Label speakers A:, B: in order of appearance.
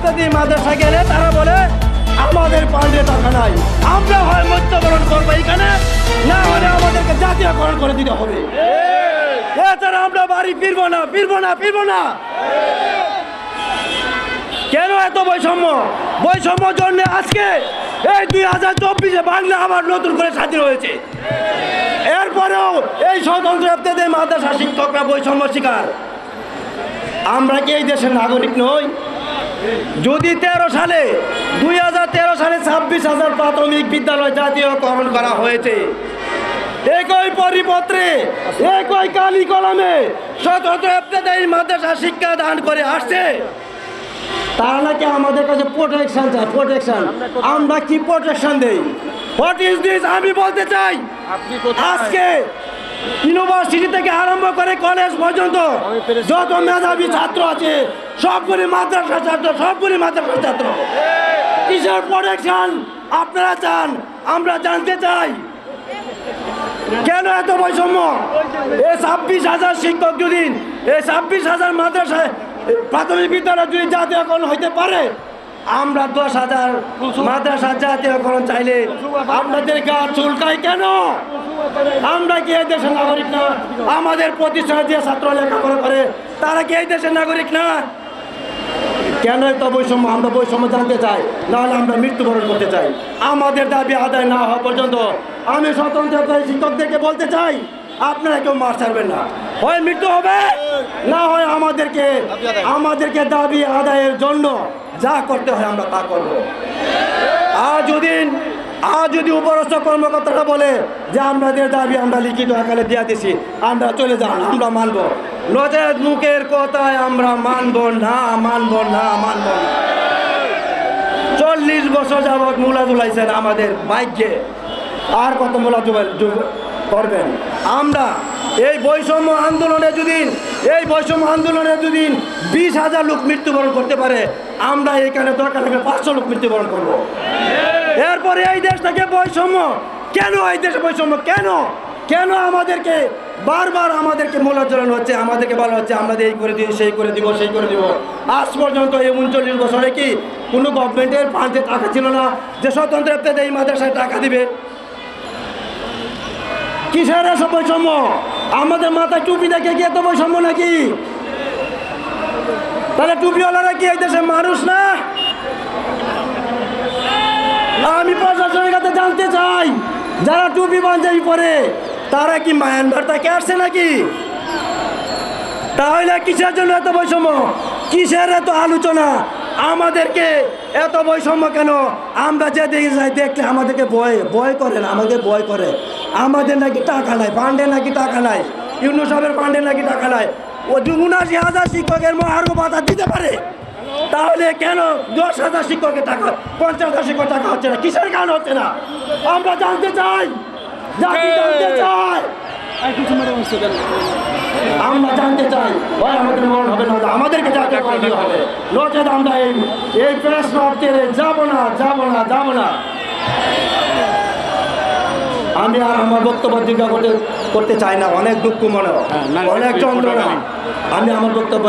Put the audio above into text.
A: ইফতেদায়ী মাদ্রাসা গেলে তারা বলে আমাদের পান্ডে টাকা নাই, আমরা হয় মৃত্যুবরণ করবো এখানে, না হলে আমাদেরকে জাতীয়করণ করে দিতে হবে। এছাড়া আমরা বাড়ি ফিরবো না, ফিরবো না, ফিরবো না। কেন এত বৈষম্য? বৈষম্যর জন্য আজকে এই 2024-এ বাংলা আবার নতুন করে স্বাধীন হয়েছে। এরপরেও এই স্বতন্ত্র ইফতেদায়ী মাদ্রাসা শিক্ষকরা বৈষম্য শিকার। আমরা কি এই দেশের নাগরিক নই? যদি 2013 সালে 26,000 প্রাথমিক বিদ্যালয় জাতীয়করণ করা হয়েছে, একই পরিপত্রে একই কালি কলমে স্বতন্ত্র ইফতেদায়ী মাদ্রাসা শিক্ষা দান করে আসছে, তারা নাকি আমাদের কাছে প্রোটেকশন চায়। প্রোটেকশন আমরা কি প্রোটেকশন দেই? What is this? আমি বলতে চাই আজকে ইউনিভার্সিটি থেকে আরম্ভ করে কলেজ পর্যন্ত যত মেধাবী ছাত্র আছে সবগুলি মাদ্রাসা ছাত্র, সবগুলি মাদ্রাসা ছাত্র। কিসের প্রোটেকশন আপনারা চান? আমরা জানতে চাই কেন এত বৈষম্য? এই 26,000 শিক্ষক যদি, এই 26,000 মাদ্রাসায় প্রাথমিক বিদ্যালয় যদি জাতীয়করণ হইতে পারে, আমরা 10,000 মাদ্রাসা জাতীয়করণ চাইলে আপনাদের গা চুলকায় কেন? আমরা কি এই দেশের নাগরিক না? আমাদের প্রতিষ্ঠানে যে ছাত্র লেখাপড়া করে তারা কি এই দেশের নাগরিক না? কেন এত বৈষম্য? আমরা বৈষম্য জানতে চাই, নাহলে আমরা মৃত্যুবরণ করতে চাই। আমাদের দাবি আদায় না হওয়া পর্যন্ত আমি স্বতন্ত্র শিক্ষকদেরকে বলতে চাই, আপনারা কেউ মার ছাড়বেন না। হয় মৃত্যু হবে, না হয় আমাদেরকে দাবি আদায়ের জন্য যা করতে হয় আমরা তা করব। আর যদি উপরস্থ কর্মকর্তারা বলে যে আমাদের দাবি আমরা লিখিত আকারে দিয়ে দিছি, আমরা চলে যান, আমরা মানব। নজর মুখের কথায় আমরা মানব না, মানব না, মানব না। 40 বছর যাবৎ মূলা জুলাইছেন আমাদের ভাগ্যে, আর কত মূলা করবেন? আমরা এই বৈষম্য আন্দোলনে যদি 20,000 লোক মৃত্যুবরণ করতে পারে, আমরা এখানে দরকার হলে 500 লোক মৃত্যুবরণ করব। এরপরে এই দেশ থেকে বৈষম্য কেন? এই দেশে বৈষম্য কেন? কেন আমাদেরকে বারবার আমাদেরকে মোলা জ্বালানো হচ্ছে? আমাদেরকে বলা হচ্ছে আমাদের এই করে দিই, সেই করে দিব, সেই করে দিব। আজ পর্যন্ত এই 39 বছরে কি কোনো গভর্নমেন্টের ফান্ডে টাকা ছিল না যে স্বতন্ত্র ইফতেদায়ী মাদ্রাসায় টাকা দিবে? কিসের এসব বৈষম্য? আমাদের মাথায় টুপি দেখে গিয়ে তো বৈষম্য নাকি? তাহলে টুপিওয়ালারা কি এই দেশের মানুষ না? আমি প্রশাসনের কাছে জানতে চাই, যারা টুপি পাঞ্জাবি পরে তারা কি মায়ানমার থেকে আসছে নাকি? তাহলে কিসের জন্য এত বৈষম্য? কিসের এত আলোচনা? আমাদেরকে এত বৈষম্য কেন? আমরা যে দেখে যাই, দেখলে আমাদেরকে ভয় করে না, আমাদের ভয় করে। আমাদের নাকি টাকা নাই, ফান্ডে নাকি টাকা নাই, ইউনুস সাহেবের ফান্ডে নাকি টাকা নাই। ও 79,000 শিক্ষকের মহার্ঘ ভাতা দিতে পারে, তাহলে কেন 10,000 শিক্ষকের টাকা, 50,000 শিক্ষক টাকা হচ্ছে না? কিসের কারণ হচ্ছে না? আমরা জানতে চাই, জানতে চাই, আমরা জানতে চাই। আমাদের মন হবে না, আমাদেরকে জাতীয় করে দিতে হবে, নচেত আমরা এই প্রেস মার্কেটে যাবো না, যাবো না, যাবো না। আমি আর আমার বক্তব্য দীর্ঘ করতে চাই না, অনেক দুঃখ মনে, অনেক যন্ত্রণা। আমি আমার বক্তব্য